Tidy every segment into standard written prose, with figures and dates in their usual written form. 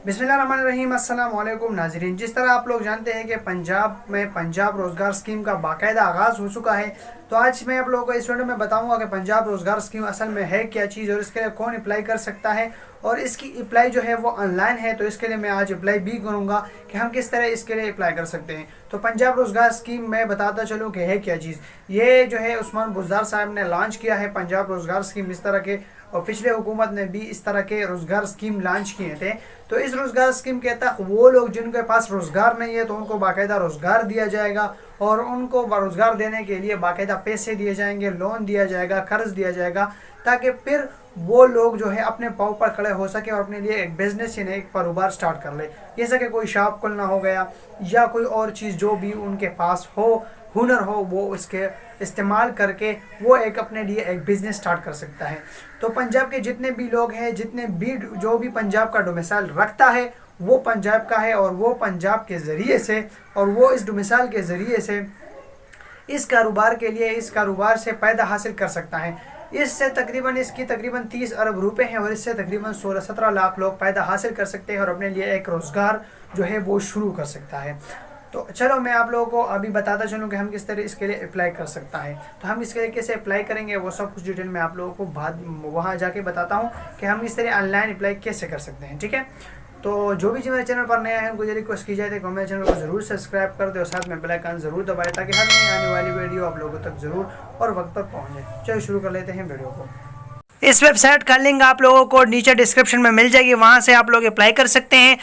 बिस्मिल्लाहिर्रहमानिर्रहीम। अस्सलाम वालेकुम नाज़रीन। जिस तरह आप लोग जानते हैं कि पंजाब में पंजाब रोज़गार स्कीम का बाकायदा आगाज़ हो चुका है, तो आज मैं आप लोगों को इस वीडियो में बताऊंगा कि पंजाब रोज़गार स्कीम असल में है क्या चीज़ और इसके लिए कौन अप्लाई कर सकता है। और इसकी अप्लाई जो है वो ऑनलाइन है, तो इसके लिए मैं आज अप्लाई भी करूंगा कि हम किस तरह इसके लिए अप्लाई कर सकते हैं। तो पंजाब रोज़गार स्कीम मैं बताता चलूँ कि है क्या चीज़। ये जो है उस्मान बुज़दार साहब ने लॉन्च किया है पंजाब रोज़गार स्कीम इस तरह के, और पिछले हुकूमत ने भी इस तरह के रोज़गार स्कीम लॉन्च किए थे। तो इस रोज़गार स्कीम के तहत वो लोग जिनके पास रोज़गार नहीं है तो उनको बाकायदा रोज़गार दिया जाएगा, और उनको रोज़गार देने के लिए बाकायदा पैसे दिए जाएंगे, लोन दिया जाएगा, कर्ज दिया जाएगा, ताकि फिर वो लोग जो है अपने पाँव पर खड़े हो सके और अपने लिए एक बिज़नेस यानी एक कारोबार स्टार्ट कर ले। जैसा कि कोई शॉप खोलना हो गया या कोई और चीज़ जो भी उनके पास हो, हुनर हो, वो इसके इस्तेमाल करके वो एक अपने लिए एक बिज़नेस स्टार्ट कर सकता है। तो पंजाब के जितने भी लोग हैं, जितने भी जो भी पंजाब का डोमिसाइल रखता है वो पंजाब का है, और वो पंजाब के ज़रिए से और वो इस डोमिसाइल के ज़रिए से इस कारोबार के लिए इस कारोबार से फ़ायदा हासिल कर सकता है। इससे इसकी तकरीबन 30 अरब रुपए हैं, और इससे तकरीबन 16-17 लाख लोग फ़ायदा हासिल कर सकते हैं और अपने लिए एक रोज़गार जो है वो शुरू कर सकता है। तो चलो मैं आप लोगों को अभी बताता चलूँ कि हम किस तरह इसके लिए अप्लाई कर सकता है। तो हम इसके लिए कैसे अप्लाई करेंगे वो सब कुछ डिटेल में आप लोगों को बाद वहाँ जाके बताता हूँ कि हम इस तरह ऑनलाइन अप्लाई कैसे कर सकते हैं। ठीक है, तो जो भी मेरे चैनल पर नया है उनको रिक्वेस्ट की जाए तो मेरे चैनल को ज़रूर सब्सक्राइब कर दे और साथ में बेल आइकन ज़रूर दबाएं, ताकि हर नई आने वाली वीडियो आप लोगों तक ज़रूर और वक्त पर पहुँचे। चलो शुरू कर लेते हैं वीडियो को। इस वेबसाइट का लिंक आप लोगों को नीचे डिस्क्रिप्शन में मिल जाएगी, वहाँ से आप लोग अप्लाई कर सकते हैं।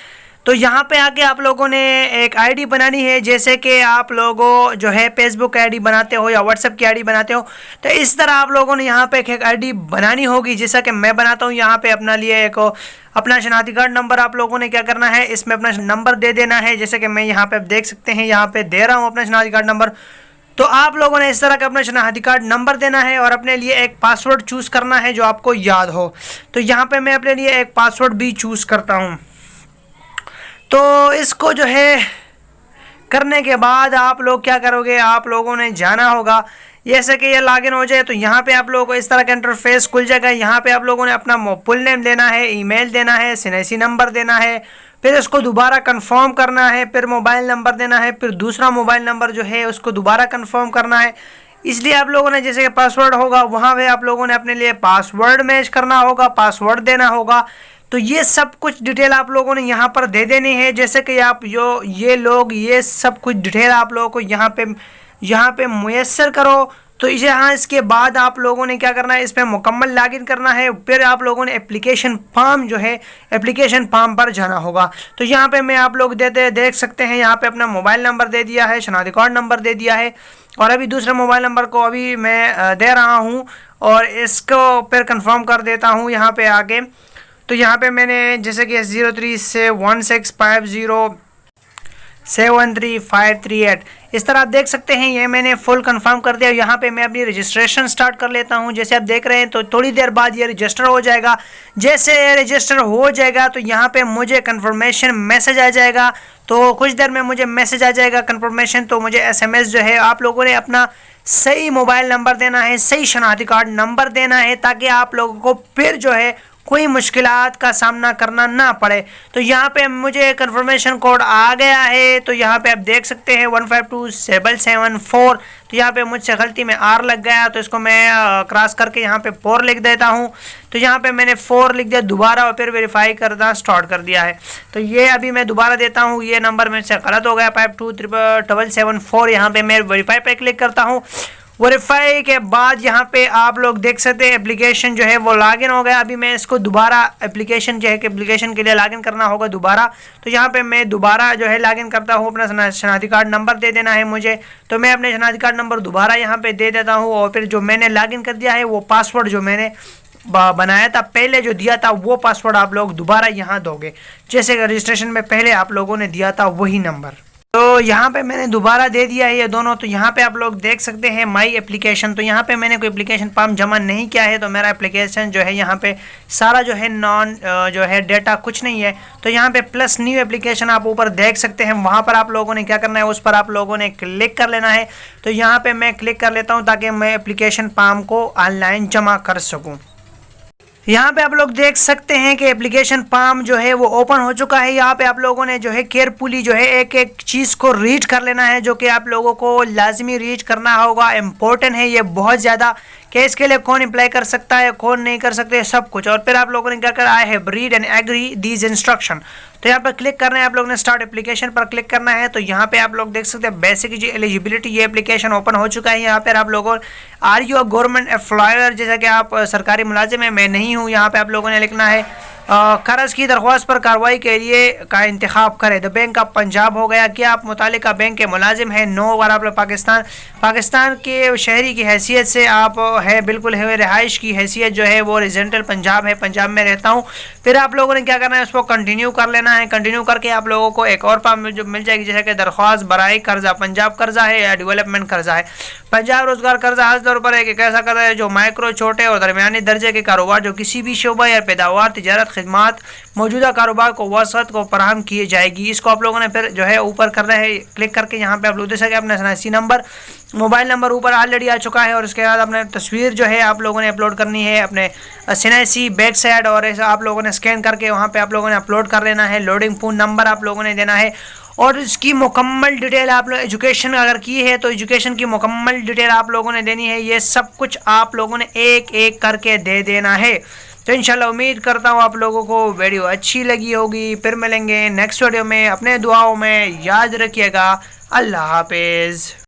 तो यहाँ पे आके आप लोगों ने एक आईडी बनानी है, जैसे कि आप लोगों जो है फेसबुक की आईडी बनाते हो या व्हाट्सएप की आईडी बनाते हो, तो इस तरह आप लोगों ने यहाँ पे एक आईडी बनानी होगी, जैसा कि मैं बनाता हूँ। यहाँ पे अपना लिए एक अपना शनाख्ती कार्ड नंबर आप लोगों ने क्या करना है, इसमें अपना नंबर दे देना है, जैसे कि मैं यहाँ पे देख सकते हैं यहाँ पे दे रहा हूँ अपना शनाख्ती कार्ड नंबर। तो आप लोगों ने इस तरह का अपना शनाख्ती कार्ड नंबर देना है और अपने लिए एक पासवर्ड चूज़ करना है जो आपको याद हो। तो यहाँ पे मैं अपने लिए एक पासवर्ड भी चूज़ करता हूँ। तो इसको जो है करने के बाद आप लोग क्या करोगे, आप लोगों ने जाना होगा, जैसे कि ये लॉगिन हो जाए तो यहाँ पे आप लोगों को इस तरह का इंटरफेस खुल जाएगा। यहाँ पे आप लोगों ने अपना फुल नेम देना है, ईमेल देना है, सीएससी नंबर देना है, फिर इसको दोबारा कंफर्म करना है, फिर मोबाइल नंबर देना है, फिर दूसरा मोबाइल नंबर जो है उसको दोबारा कंफर्म करना है। इसलिए आप लोगों ने जैसे कि पासवर्ड होगा वहाँ पे आप लोगों ने अपने लिए पासवर्ड मैच करना होगा, पासवर्ड देना होगा। तो ये सब कुछ डिटेल आप लोगों ने यहाँ पर दे देनी है, जैसे कि आप ये सब कुछ डिटेल आप लोगों को यहाँ पे मुयस्सर करो। तो यहाँ इसके बाद आप लोगों ने क्या करना है, इस पर मुकम्मल लॉगिन करना है, फिर आप लोगों ने एप्लीकेशन फॉर्म जो है एप्लीकेशन फॉर्म पर जाना होगा। तो यहाँ पे मैं आप लोग देख सकते हैं, यहाँ पे अपना मोबाइल नंबर दे दिया है, शनाख्ती कार्ड नंबर दे दिया है, और अभी दूसरे मोबाइल नंबर को अभी मैं दे रहा हूँ और इसको फिर कंफर्म कर देता हूँ यहाँ पे आके। तो यहाँ पे मैंने जैसे कि 03 से 165073538 इस तरह आप देख सकते हैं, ये मैंने फुल कंफर्म कर दिया। यहाँ पे मैं अपनी रजिस्ट्रेशन स्टार्ट कर लेता हूँ। जैसे आप देख रहे हैं तो थोड़ी देर बाद ये रजिस्टर हो जाएगा। जैसे ये रजिस्टर हो जाएगा तो यहाँ पे मुझे कंफर्मेशन मैसेज आ जाएगा। तो कुछ देर में मुझे मैसेज आ जाएगा कंफर्मेशन, तो मुझे SMS जो है आप लोगों ने अपना सही मोबाइल नंबर देना है, सही शनाख्ती कार्ड नंबर देना है, ताकि आप लोगों को फिर जो है कोई मुश्किलात का सामना करना ना पड़े। तो यहाँ पे मुझे कंफर्मेशन कोड आ गया है। तो यहाँ पे आप देख सकते हैं 152774। तो यहाँ पे मुझसे गलती में R लग गया, तो इसको मैं क्रॉस करके यहाँ पे 4 लिख देता हूँ। तो यहाँ पे मैंने 4 लिख दिया दोबारा, और फिर वेरीफाई करना स्टार्ट कर दिया है। तो ये अभी मैं दोबारा देता हूँ, ये नंबर मेरे से गलत हो गया 527774। यहाँ पे मैं वेरीफाई पे क्लिक करता हूँ। वेरीफाई के बाद यहाँ पे आप लोग देख सकते हैं एप्लीकेशन जो है वो लॉगिन हो गया। अभी मैं इसको दोबारा एप्लीकेशन जो है कि एप्लीकेशन के लिए लॉगिन करना होगा दोबारा। तो यहाँ पे मैं दोबारा जो है लॉगिन करता हूँ, अपना शनाख्ती कार्ड नंबर दे देना है मुझे। तो मैं अपने शनाख्ती कार्ड नंबर दोबारा यहाँ पे दे देता हूँ, और फिर जो मैंने लॉगिन कर दिया है वो पासवर्ड जो मैंने बनाया था पहले जो दिया था वो पासवर्ड आप लोग दोबारा यहाँ दोगे, जैसे रजिस्ट्रेशन में पहले आप लोगों ने दिया था वही नंबर। तो यहाँ पे मैंने दोबारा दे दिया है ये दोनों। तो यहाँ पे आप लोग देख सकते हैं माई एप्लीकेशन। तो यहाँ पे मैंने कोई एप्लीकेशन फॉर्म जमा नहीं किया है, तो मेरा एप्लीकेशन जो है यहाँ पे सारा जो है जो है डेटा कुछ नहीं है। तो यहाँ पे प्लस न्यू एप्लीकेशन आप ऊपर देख सकते हैं, वहाँ पर आप लोगों ने क्या करना है, उस पर आप लोगों ने क्लिक कर लेना है। तो यहाँ पर मैं क्लिक कर लेता हूँ ताकि मैं एप्लीकेशन फॉर्म को ऑनलाइन जमा कर सकूँ। यहाँ पे आप लोग देख सकते हैं कि एप्लीकेशन फॉर्म जो है वो ओपन हो चुका है। यहाँ पे आप लोगों ने जो है केयरफुली जो है एक एक चीज़ को रीड कर लेना है, जो कि आप लोगों को लाजमी रीड करना होगा। इम्पोर्टेंट है ये बहुत ज़्यादा कि इसके लिए कौन अप्लाई कर सकता है, कौन नहीं कर सकते, सब कुछ। और फिर आप लोगों ने क्या करा है, read and agree these instruction. तो यहाँ पर क्लिक करना है, आप लोगों ने स्टार्ट एप्लीकेशन पर क्लिक करना है। तो यहाँ पे आप लोग देख सकते हैं बेसिक जो एलिजिबिलिटी, ये एप्लीकेशन ओपन हो चुका है। यहाँ पर आप लोगों are you a government employer, जैसा कि आप सरकारी मुलाजिम है, मैं नहीं हूँ। यहाँ पे आप लोगों ने लिखना है कर्ज की दरख्वास्त पर कार्रवाई के लिए का इंतखाब करें। द बैंक ऑफ पंजाब हो गया कि आप मुतालिका बैंक के मुलाजिम हैं। नो, अगर आप लोग पाकिस्तान के शहरी की हैसियत से आप है, बिल्कुल है, रिहाइश की हैसियत जो है वो रेजिडेंटल पंजाब है, पंजाब में रहता हूँ। फिर आप लोगों ने क्या करना है, उसको कंटिन्यू कर लेना है। कंटिन्यू करके आप लोगों को एक और फॉर्म जो मिल जाएगी, जैसे कि दरख्वास्त बराए कर्जा, पंजाब कर्जा है या डेवलपमेंट कर्जा है। पंजाब रोजगार कर्जा खास तौर पर एक ऐसा कर्जा है जो माइक्रो, छोटे और दरमियानी दर्जे के कारोबार जो किसी भी शोबा या पैदावार, तिजारत, खिदमात, मौजूदा कारोबार को वसअत को फराहम किए जाएगी। इसको आप लोगों ने फिर जो है ऊपर करना है, क्लिक करके यहाँ पे आप लोग देख सकते हैं अपना सनासी नंबर, मोबाइल नंबर ऊपर ऑलरेडी आ चुका है। और उसके बाद अपने तस्वीर जो है आप लोगों ने अपलोड करनी है, अपने सनासी बैक साइड, और ऐसा आप लोगों ने स्कैन करके वहाँ पे आप लोगों ने अपलोड कर लेना है। लोडिंग फ़ोन नंबर आप लोगों ने देना है और इसकी मुकम्मल डिटेल आप लोग, एजुकेशन अगर की है तो एजुकेशन की मुकम्मल डिटेल आप लोगों ने देनी है। ये सब कुछ आप लोगों ने एक एक करके दे देना है। तो इंशाल्लाह उम्मीद करता हूँ आप लोगों को वीडियो अच्छी लगी होगी। फिर मिलेंगे नेक्स्ट वीडियो में, अपने दुआओं में याद रखिएगा। अल्लाह हाफिज़।